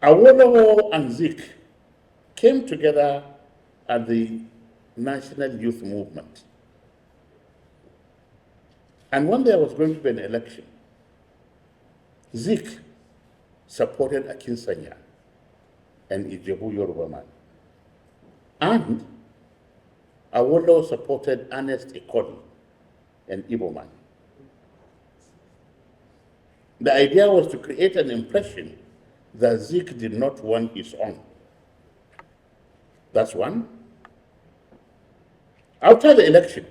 Awolowo and Zik came together at the National Youth Movement. And when there was going to be an election, Zik supported Akinsanya, an Ijebu Yoruba man. And Awolowo supported Ernest Ekodi, an Igbo man. The idea was to create an impression that Zik did not want his own. That's one. After the election,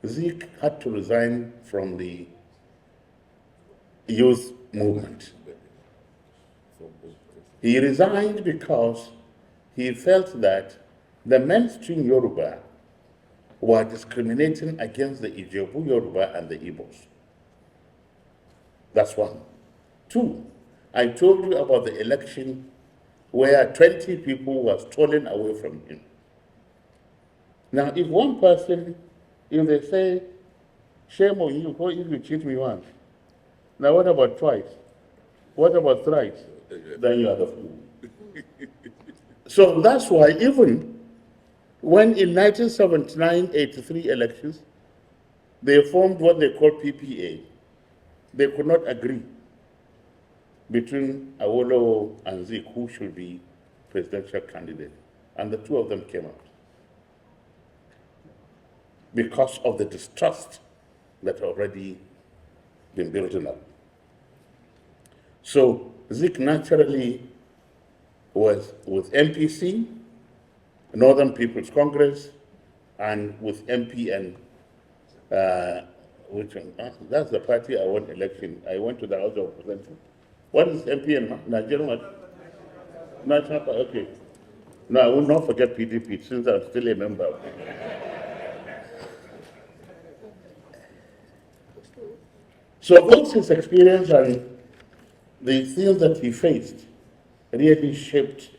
Zik had to resign from the youth movement. He resigned because he felt that the mainstream Yoruba were discriminating against the Ijebu Yoruba and the Igbos. That's one. Two, I told you about the election where 20 people were stolen away from him. Now, if one person, if they say, shame on you, what if you cheat me once? Now, what about twice? What about thrice? Then you are the fool. So that's why even when in 1979-83 elections, they formed what they call PPA, they could not agree between Awolowo and Zik who should be presidential candidate. And the two of them came out because of the distrust that had already been built up. So Zik naturally was with MPC, Northern People's Congress, and with MP and which one? That's the party I won election. I went to the House of Representatives. What is MP and Nigerian? National Party, okay. No, I will not forget PDP since I'm still a member. So both his experience and the things that he faced really shaped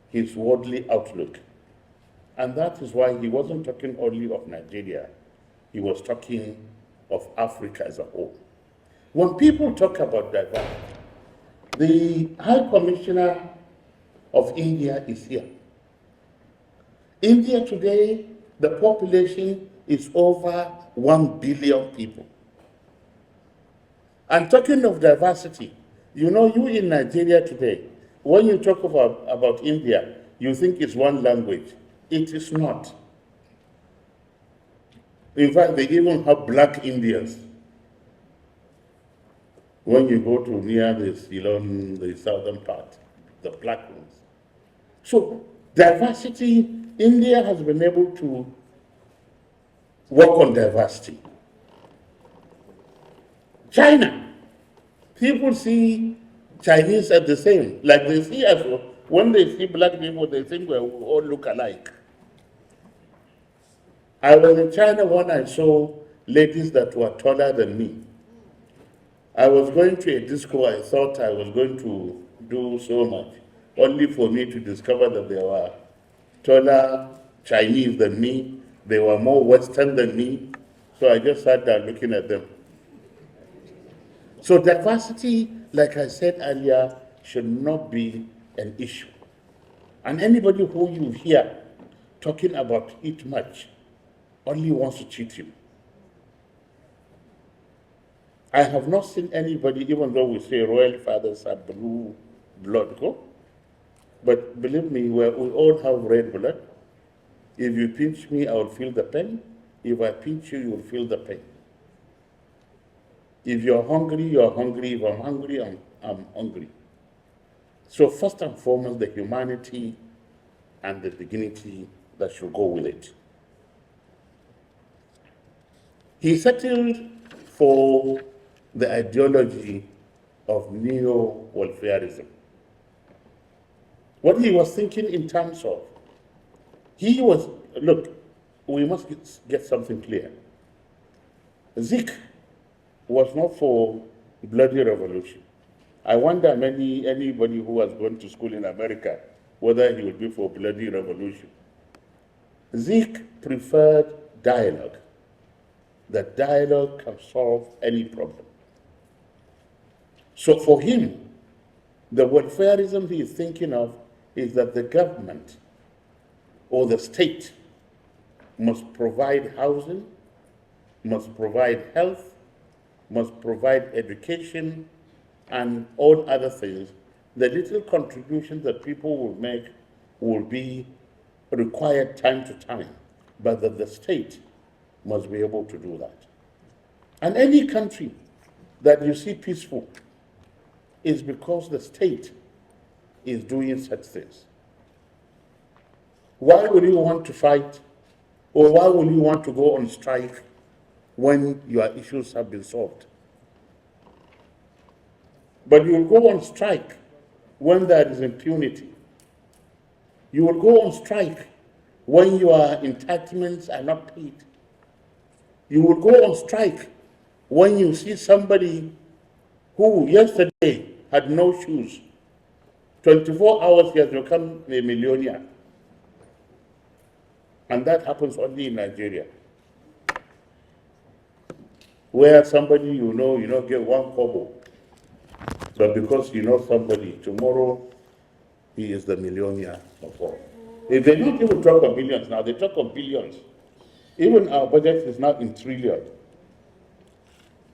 his worldly outlook. And that is why he wasn't talking only of Nigeria, he was talking of Africa as a whole. When people talk about diversity, the High Commissioner of India is here. India today, the population is over 1 billion people. And talking of diversity, you know, you in Nigeria today, when you talk about India, you think it's one language. It is not. In fact, they even have black Indians. When you go to near the Ceylon, the southern part, the black ones. So diversity, India has been able to work on diversity. China, people see Chinese as the same. Like they see us, when they see black people, they think we all look alike. I was in China when I saw ladies that were taller than me. I was going to a disco, I thought I was going to do so much, only for me to discover that there were taller Chinese than me, they were more Western than me, so I just sat there looking at them. So diversity, like I said earlier, should not be an issue. And anybody who you hear talking about it much only wants to cheat you. I have not seen anybody, even though we say royal fathers are blue blood, but believe me, we all have red blood. If you pinch me, I will feel the pain. If I pinch you, you will feel the pain. If you're hungry, you're hungry. If I'm hungry, I'm hungry. So first and foremost, the humanity and the dignity that should go with it. He settled for the ideology of neo-welfarism. What he was thinking in terms of, he was, look, we must get something clear. Zik was not for bloody revolution. I wonder anybody who has gone to school in America, whether he would be for bloody revolution. Zik preferred dialogue. That dialogue can solve any problem. So for him, The welfareism he is thinking of is that the government or the state must provide housing, must provide health, must provide education, and all other things. The little contributions that people will make will be required time to time, but that the state must be able to do that. And any country that you see peaceful is because the state is doing such things. Why would you want to fight, or why would you want to go on strike when your issues have been solved? But you will go on strike when there is impunity. You will go on strike when your entitlements are not paid. You will go on strike when you see somebody who yesterday had no shoes. 24 hours he has become a millionaire. And that happens only in Nigeria, where somebody you know get one kobo, but because you know somebody, tomorrow he is the millionaire of all. If they don't even talk of millions now, they talk of billions. Even our budget is now in trillions.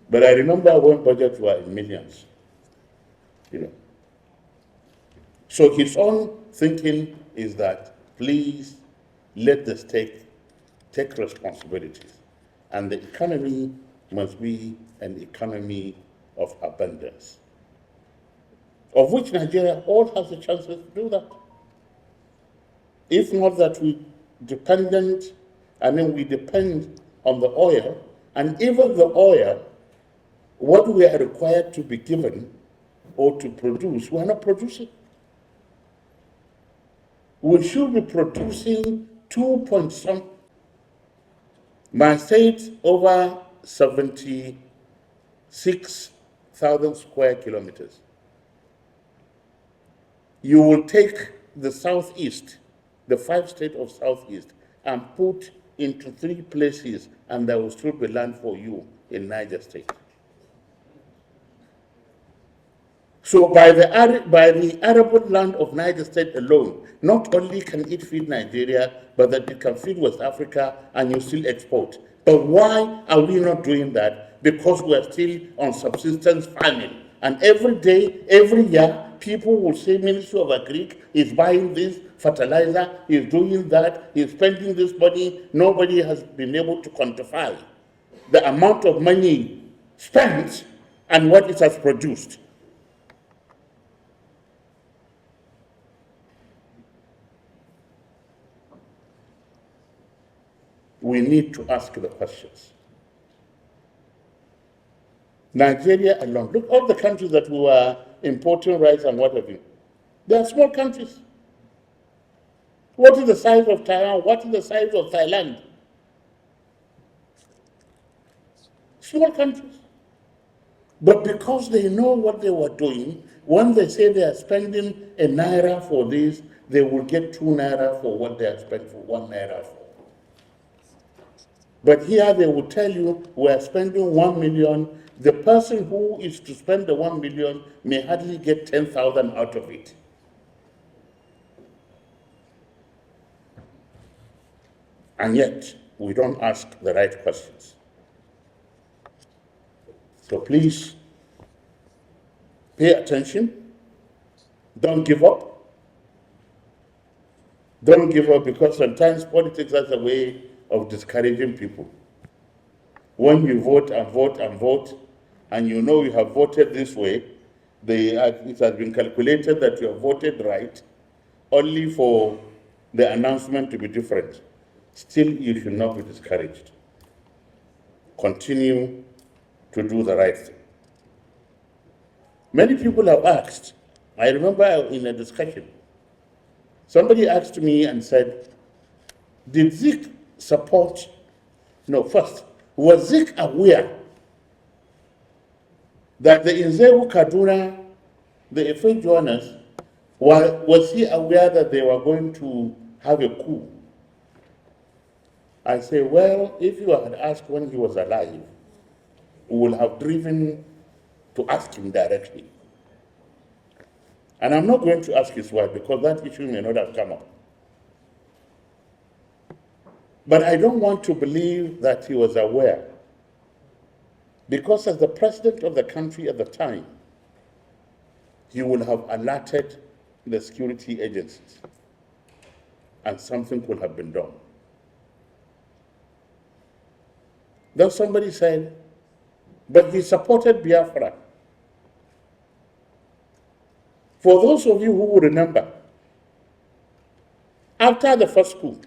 But I remember when budgets were in millions. So his own thinking is that, please let the state take responsibilities. And the economy must be an economy of abundance, of which Nigeria all has the chances to do that. If not that we depend on the oil, and even the oil, what we are required to be given or to produce, we are not producing. We should be producing 2 point some. My state over 76,000 square kilometers. You will take the southeast, the 5 states of southeast, and put into 3 places, and there will still be land for you in Niger State. So by the arable land of Niger State alone, not only can it feed Nigeria, but that it can feed West Africa, and you still export. But why are we not doing that? Because we are still on subsistence farming. And every day, every year, people will say Ministry of Agric is buying this fertilizer, is doing that, is spending this money. Nobody has been able to quantify the amount of money spent and what it has produced. We need to ask the questions. Nigeria alone, look, all the countries that we were importing rice and what have you, they are small countries. What is the size of Taiwan? What is the size of Thailand? Small countries. But because they know what they were doing, when they say they are spending a naira for this, they will get 2 naira for what they are spent for 1 naira for. But here they will tell you we are spending 1 million. The person who is to spend the 1 million may hardly get 10,000 out of it. And yet, we don't ask the right questions. So please, pay attention. Don't give up. Don't give up, because sometimes politics has a way of discouraging people. When you vote and vote and vote, and you know you have voted this way, it has been calculated that you have voted right, only for the announcement to be different. Still, you should not be discouraged. Continue to do the right thing. Many people have asked, I remember in a discussion, somebody asked me and said, did Zik support, no, first, was Zik aware that the Inzewu Kaduna, the Efe joiners, was he aware that they were going to have a coup? I say, well, if you had asked when he was alive, we would have driven to ask him directly. And I'm not going to ask his wife because that issue may not have come up. But I don't want to believe that he was aware, because as the president of the country at the time, he would have alerted the security agencies and something could have been done. Then somebody said, but he supported Biafra. For those of you who will remember, after the first coup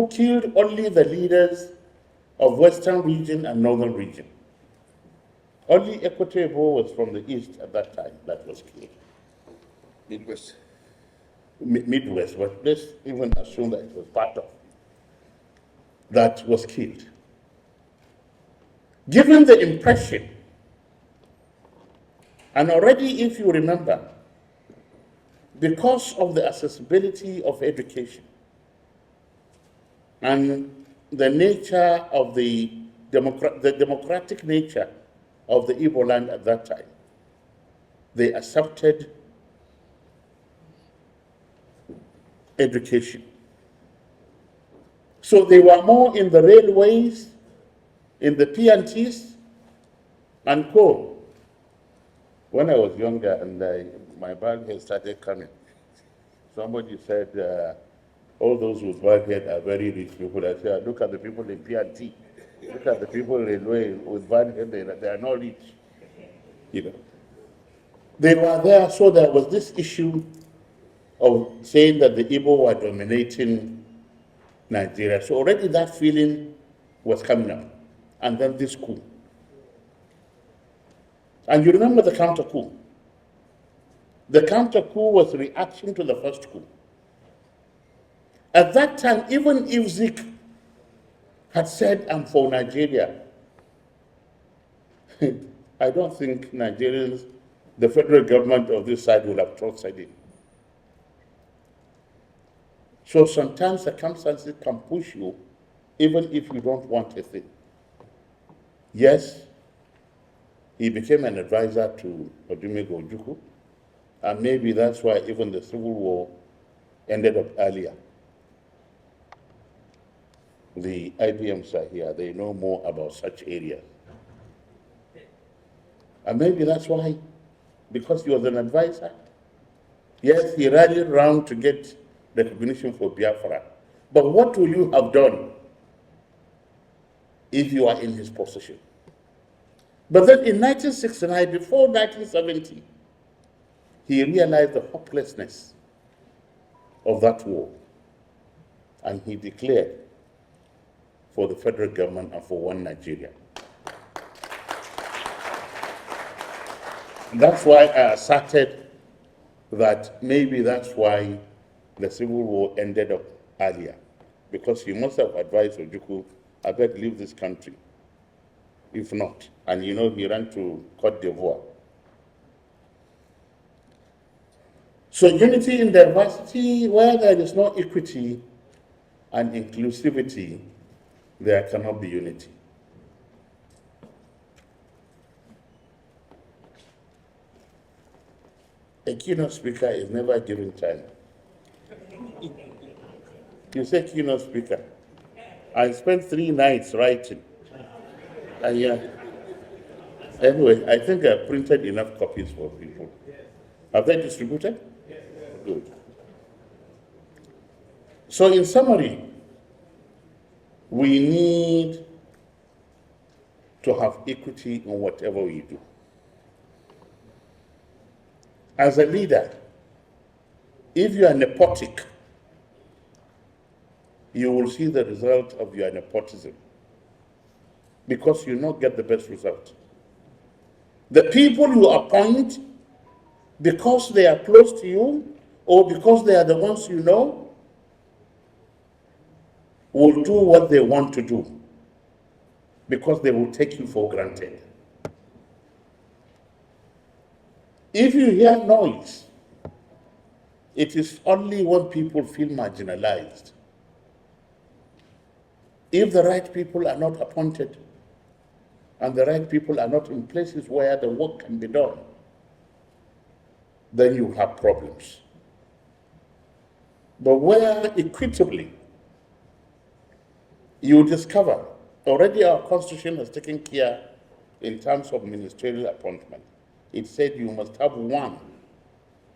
killed only the leaders of Western region and Northern region. Only Equatorial was from the east at that time that was killed. Midwest. Midwest, but let's even assume that it was part of that was killed. Given the impression, and already if you remember, because of the accessibility of education and the nature of the democratic nature of the Igbo land at that time, they accepted education. So they were more in the railways, in the P&Ts, and co. When I was younger and my bald head started coming, somebody said, all those with bald head are very rich people. I said, look at the people in P&T. Look at the people in railway with bald head, they are not rich. You know. They were there, so there was this issue of saying that the Igbo were dominating Nigeria. So already that feeling was coming up. And then this coup. And you remember the counter coup. The counter coup was a reaction to the first coup. At that time, even if Zik had said, I'm for Nigeria, I don't think Nigerians, the federal government of this side would have trusted it. So sometimes circumstances can push you, even if you don't want a thing. Yes, he became an advisor to Odumego Ojukwu, and maybe that's why even the Civil War ended up earlier. The IBMs are here, they know more about such areas. And maybe that's why, because he was an advisor. Yes, he rallied around to get recognition for Biafra. But what will you have done if you are in his position? But then in 1969, before 1970, he realized the hopelessness of that war. And he declared for the federal government and for one Nigeria. That's why I asserted that maybe that's why the Civil War ended up earlier, because he must have advised Ojukwu, I beg leave this country. If not, and you know, he ran to Cote d'Ivoire. So unity in diversity, where there is no equity and inclusivity, there cannot be unity. A keynote speaker is never given time. You say keynote speaker. I spent 3 nights writing. Anyway, I think I printed enough copies for people. Have they distributed? Yes. Good. So in summary, we need to have equity in whatever we do. As a leader, if you are nepotic, you will see the result of your nepotism, because you not get the best result. The people you appoint, because they are close to you, or because they are the ones you know, will do what they want to do, because they will take you for granted. If you hear noise, it is only when people feel marginalized. If the right people are not appointed, and the right people are not in places where the work can be done, then you have problems. But where equitably you discover already our constitution has taken care in terms of ministerial appointment. It said you must have one,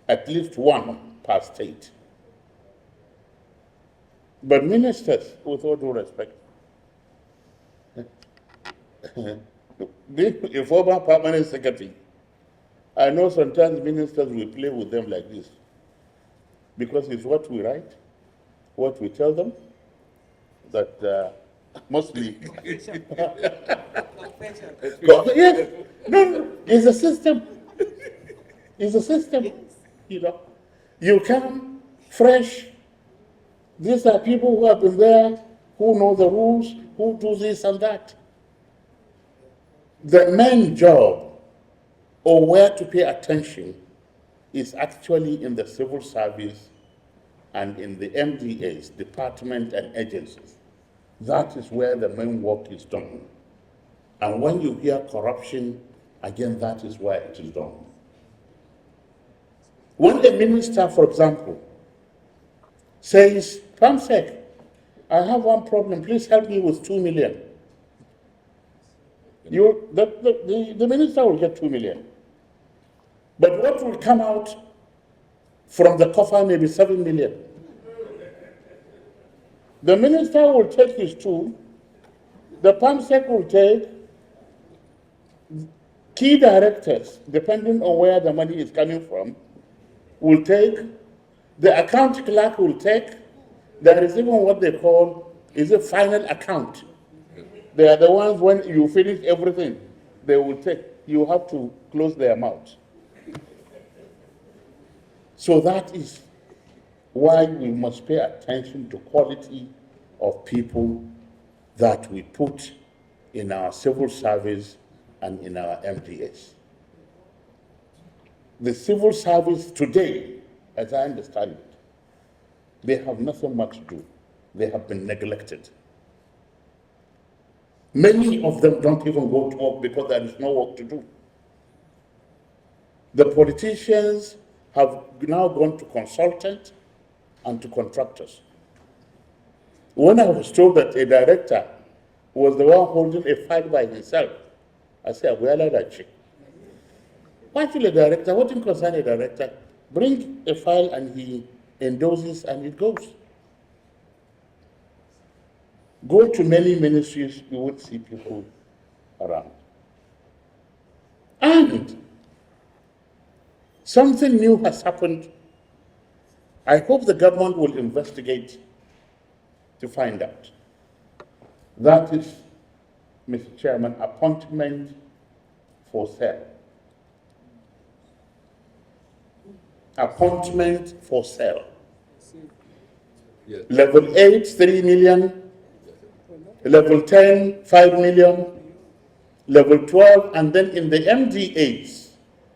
at least one per state. But ministers, with all due respect, a former permanent secretary, I know sometimes ministers will play with them like this because it's what we write, what we tell them, that mostly. Yes, no, it's a system. It's a system, you know. You come fresh. These are people who have been there, who know the rules, who do this and that. The main job or where to pay attention is actually in the civil service and in the MDAs, department and agencies. That is where the main work is done. And when you hear corruption, again, that is where it is done. When a minister, for example, says, "Pamsec, I have one problem, please help me with 2 million. The minister will get 2 million. But what will come out from the coffer may be 7 million. The minister will take his tool, the Pamsec will take, key directors, depending on where the money is coming from, will take, the account clerk will take, there is even what they call, is a final account. They are the ones when you finish everything, they will take, you have to close their mouth. So that is why we must pay attention to quality of people that we put in our civil service and in our MDAs. The civil service today, as I understand it, they have nothing much to do. They have been neglected. Many of them don't even go to work because there is no work to do. The politicians have now gone to consultants and to contractors. When I was told that a director was the one holding a file by himself, I said, "Well, that's why should a director? What in concern a director? Bring a file and he endorses and it goes." Go to many ministries, you won't see people around. And something new has happened. I hope the government will investigate to find out. That is, Mr. Chairman, appointment for sale. Appointment for sale. Yes. Level 8, 3 million. Level 10, 5 million. Level 12, and then in the MDAs,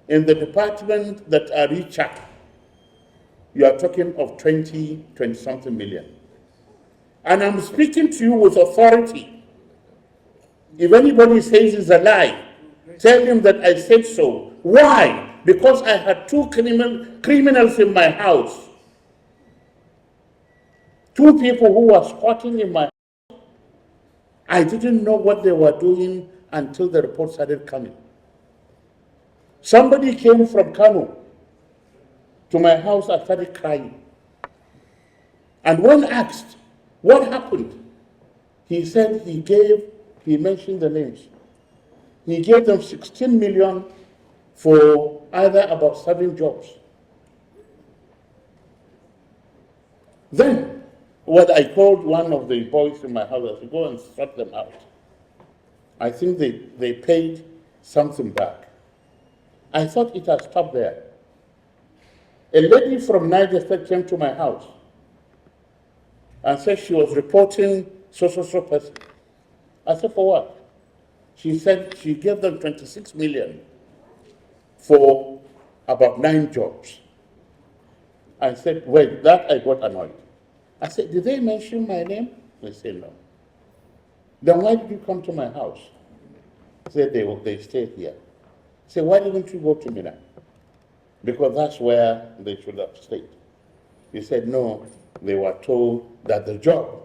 in the department that are richer, you are talking of 20 something million. And I'm speaking to you with authority. If anybody says it's a lie, tell him that I said so. Why? Because I had two criminals in my house. Two people who were squatting in my house. I didn't know what they were doing until the report started coming. Somebody came from Kano to my house. I started crying. And when asked, what happened? He said he mentioned the names. He gave them 16 million for either about 7 jobs. Then, I called one of the boys in my house to go and sort them out. I think they paid something back. I thought it had stopped there. A lady from Niger State came to my house and said she was reporting so person. I said, for what? She said she gave them 26 million for about 9 jobs. I said, wait, that I got annoyed. I said, did they mention my name? They said, no. Then why did you come to my house? They said, they stayed here. I said, why didn't you go to Mina? because that's where they should have stayed. He said, no, they were told that the job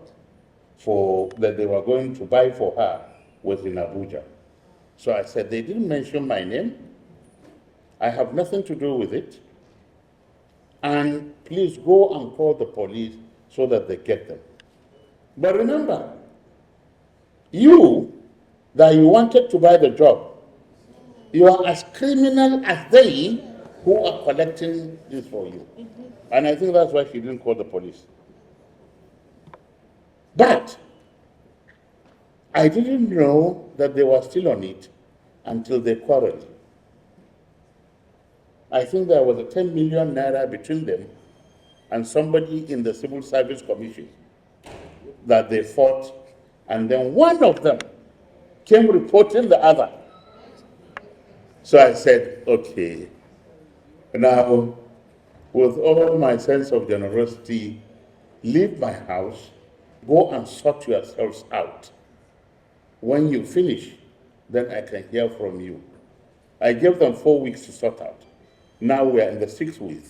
that they were going to buy for her was in Abuja. So I said, they didn't mention my name. I have nothing to do with it. And please go and call the police so that they get them. But remember, that you wanted to buy the job, you are as criminal as they who are collecting this for you. And I think that's why she didn't call the police. But I didn't know that they were still on it until they quarreled. I think there was a 10 million naira between them and somebody in the Civil Service Commission that they fought, and then one of them came reporting the other. So I said, okay, now with all my sense of generosity, leave my house, go and sort yourselves out. When you finish, then I can hear from you. I gave them 4 weeks to sort out. Now we are in the 6th week.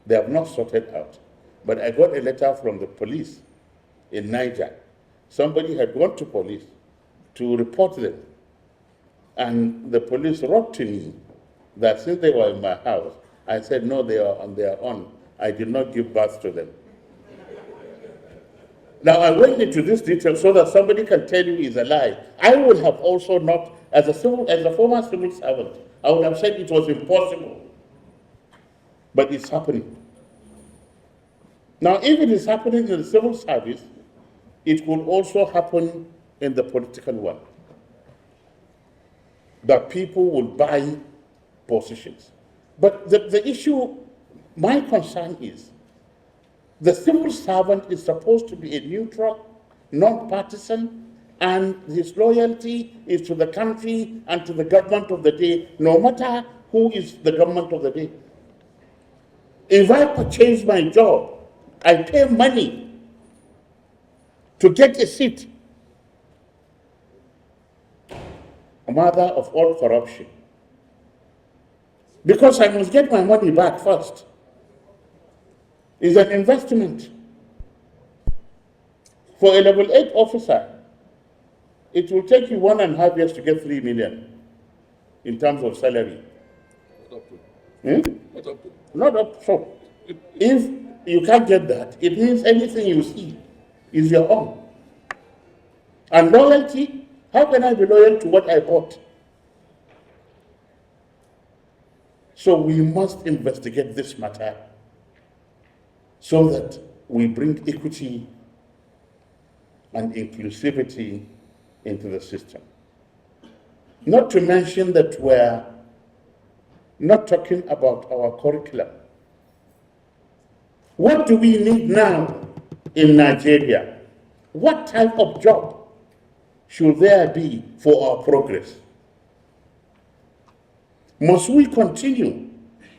They have not sorted out. But I got a letter from the police in Niger. Somebody had gone to police to report them. And the police wrote to me that since they were in my house, I said, no, they are on their own. I did not give birth to them. Now, I went into this detail so that somebody can tell you is a lie. I would have also not, as a former civil servant, I would have said it was impossible. But it's happening. Now, if it is happening in the civil service, it could also happen in the political one. That people will buy positions. But the issue, my concern is, the civil servant is supposed to be a neutral, non-partisan, and his loyalty is to the country and to the government of the day, no matter who is the government of the day. If I purchase my job, I pay money to get a seat. A mother of all corruption. Because I must get my money back first. It's an investment. For a level 8 officer, it will take you 1.5 years to get 3 million in terms of salary. Not up to. Not up to. Not up. So, if you can't get that, it means anything you see is your own. And loyalty, how can I be loyal to what I bought? So we must investigate this matter so that we bring equity and inclusivity into the system. Not to mention that we're not talking about our curriculum. What do we need now in Nigeria? What type of job should there be for our progress? Must we continue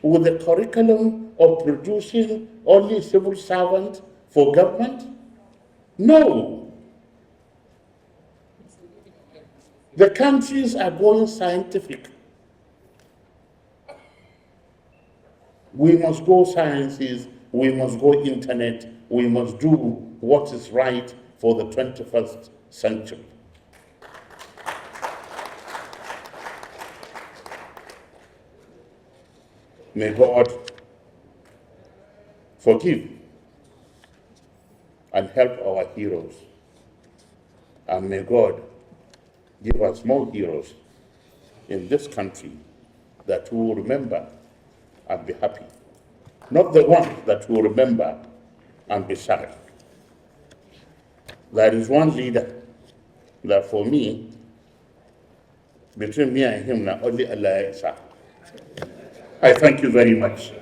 with the curriculum of producing only civil servants for government? No. The countries are going scientific. We must go sciences, we must go internet, we must do what is right for the 21st century. May God forgive and help our heroes. And may God give us more heroes in this country that will remember and be happy. Not the ones that will remember and be sad. There is one leader that for me, between me and him, now only Allah. I thank you very much.